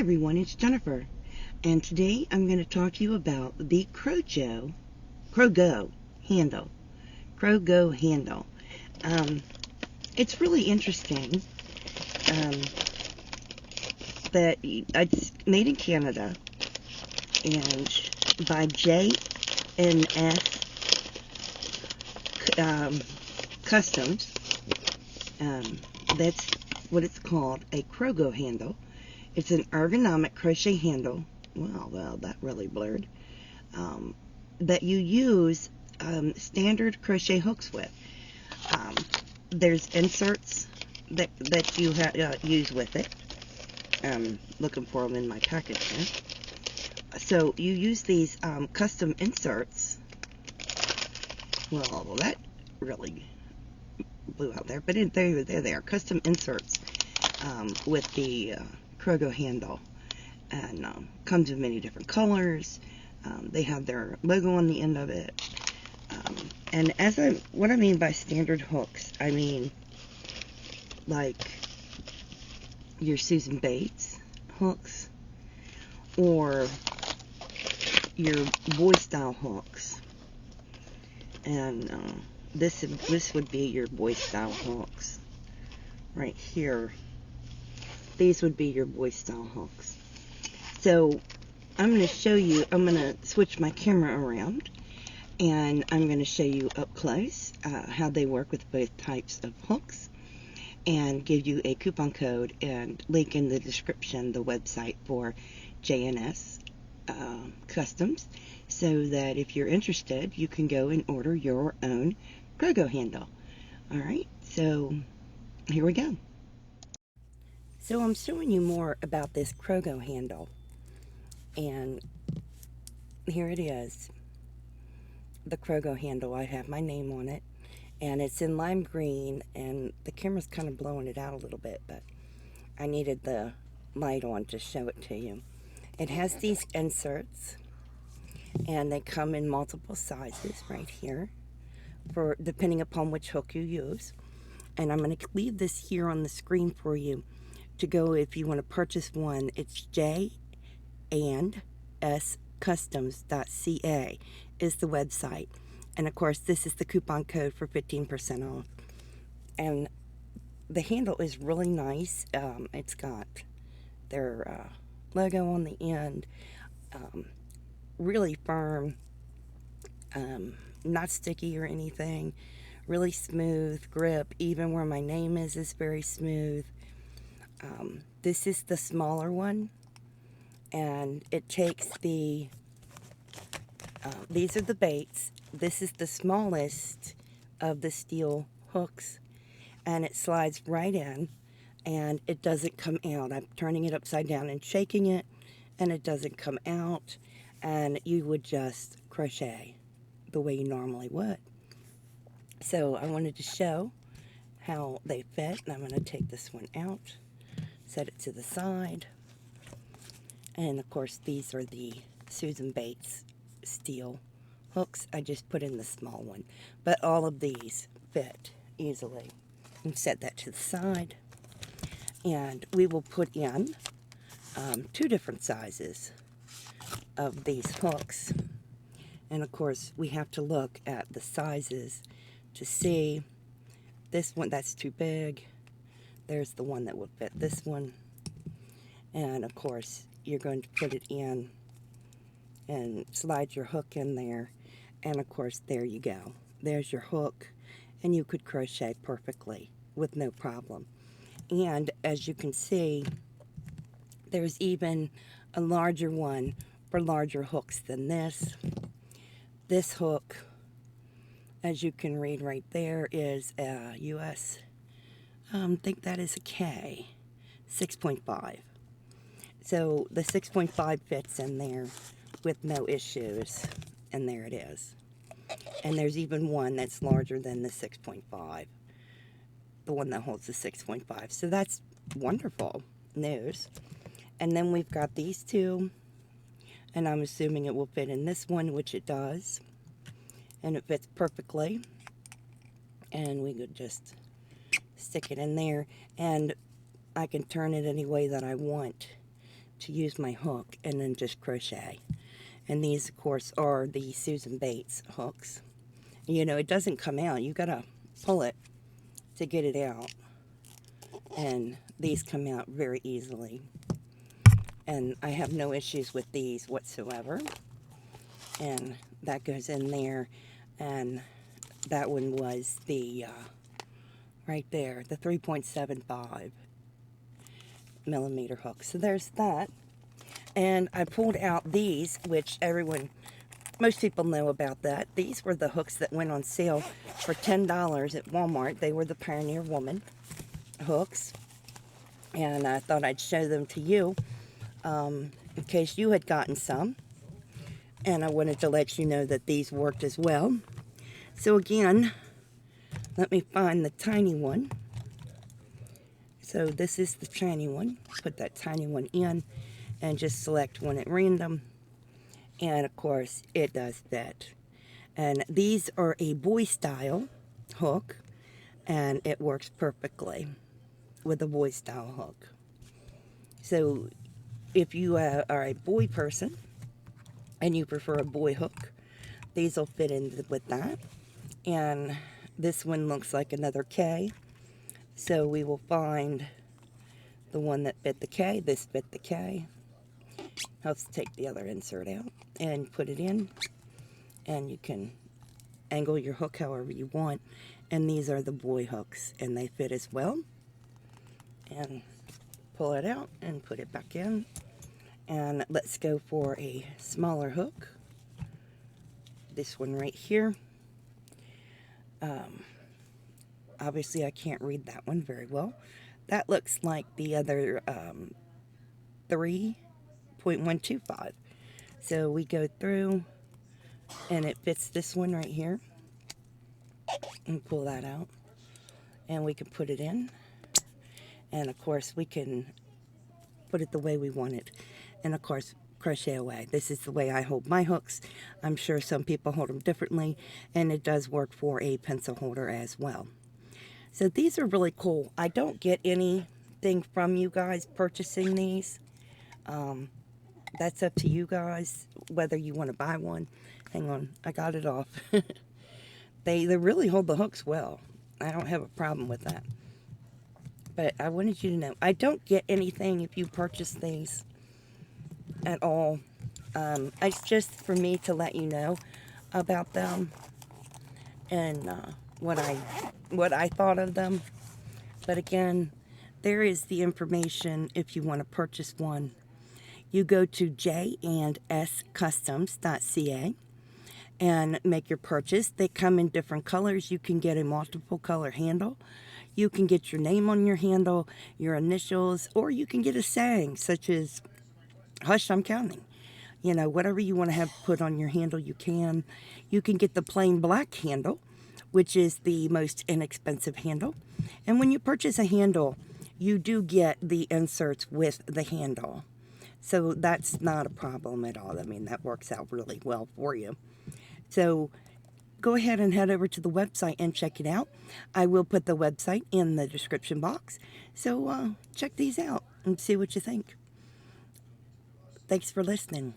everyone, it's Jennifer, and today I'm going to talk to you about the CroGo Handle. CroGo Handle. It's really interesting that it's made in Canada and by J&S Customs. That's what it's called, a CroGo handle. It's an ergonomic crochet handle. Well, that really blurred. That you use standard crochet hooks with. There's inserts that you use with it. Looking for them in my package here. So you use these custom inserts. Well, that really blew out there, but there they are, custom inserts with the CroGo handle, and comes in many different colors. They have their logo on the end of it, and what I mean by standard hooks, I mean like your Susan Bates hooks or your boy style hooks, and this would be your boy style hooks right here. These would be your boy style hooks. So I'm going to show you, I'm going to switch my camera around, and I'm going to show you up close how they work with both types of hooks, and give you a coupon code and link in the description the website for J&S Customs, so that if you're interested, you can go and order your own CroGo handle. Alright, so here we go. So I'm showing you more about this CroGo handle, and here it is, the CroGo handle. I have my name on it, and it's in lime green, and the camera's kind of blowing it out a little bit, but I needed the light on to show it to you. It has these inserts, and they come in multiple sizes right here, for depending upon which hook you use. And I'm going to leave this here on the screen for you to go if you want to purchase one. It's J&SCustoms.ca is the website, and of course this is the coupon code for 15% off. And the handle is really nice. It's got their logo on the end, really firm, not sticky or anything, really smooth grip. Even where my name is very smooth. This is the smaller one, and it takes the, these are the baits. This is the smallest of the steel hooks, and it slides right in, and it doesn't come out. I'm turning it upside down and shaking it, and it doesn't come out, and you would just crochet the way you normally would. So I wanted to show how they fit, and I'm going to take this one out, set it to the side, and of course these are the Susan Bates steel hooks. I just put in the small one, but all of these fit easily. And set that to the side, and we will put in 2 different sizes of these hooks, and of course we have to look at the sizes to see. This one, that's too big. There's the one that will fit this one, and of course you're going to put it in and slide your hook in there, and of course there you go. There's your hook, and you could crochet perfectly with no problem. And as you can see, there's even a larger one for larger hooks than this. This hook, as you can read right there, is a US, I think that is a K, 6.5. So the 6.5 fits in there with no issues, and there it is. And there's even one that's larger than the 6.5, the one that holds the 6.5. So that's wonderful news. And then we've got these two, and I'm assuming it will fit in this one, which it does. And it fits perfectly. And we could just stick it in there, and I can turn it any way that I want to use my hook and then just crochet. And these, of course, are the Susan Bates hooks. You know, it doesn't come out. You gotta pull it to get it out. And these come out very easily. And I have no issues with these whatsoever. And that goes in there. And that one was the, right there, the 3.75 millimeter hook. So there's that. And I pulled out these, which most people know about that. These were the hooks that went on sale for $10 at Walmart. They were the Pioneer Woman hooks. And I thought I'd show them to you in case you had gotten some. And I wanted to let you know that these worked as well. So again, let me find the tiny one. So this is the tiny one. Put that tiny one in and just select one at random. And of course, it does fit. And these are a boy style hook, and it works perfectly with a boy style hook. So if you are a boy person and you prefer a boy hook, these will fit in with that. And this one looks like another K. So we will find the one that fit the K. This fit the K. Helps take the other insert out and put it in. And you can angle your hook however you want. And these are the boy hooks, and they fit as well. And pull it out and put it back in. And let's go for a smaller hook. This one right here. Obviously I can't read that one very well. That looks like the other 3.125. So we go through and it fits this one right here. And pull that out. And we can put it in. And of course we can put it the way we want it. And of course crochet away. This is the way I hold my hooks. I'm sure some people hold them differently, and it does work for a pencil holder as well. So these are really cool. I don't get anything from you guys purchasing these. That's up to you guys whether you want to buy one. Hang on, I got it off. They really hold the hooks well. I don't have a problem with that. But I wanted you to know, I don't get anything if you purchase these at all. It's just for me to let you know about them and what I thought of them. But again, there is the information if you want to purchase one. You go to j&scustoms.ca and make your purchase. They come in different colors. You can get a multiple color handle. You can get your name on your handle, your initials, or you can get a saying such as, "Hush, I'm counting." You know, whatever you want to have put on your handle, you can. You can get the plain black handle, which is the most inexpensive handle. And when you purchase a handle, you do get the inserts with the handle. So that's not a problem at all. I mean, that works out really well for you. So go ahead and head over to the website and check it out. I will put the website in the description box. So check these out and see what you think. Thanks for listening.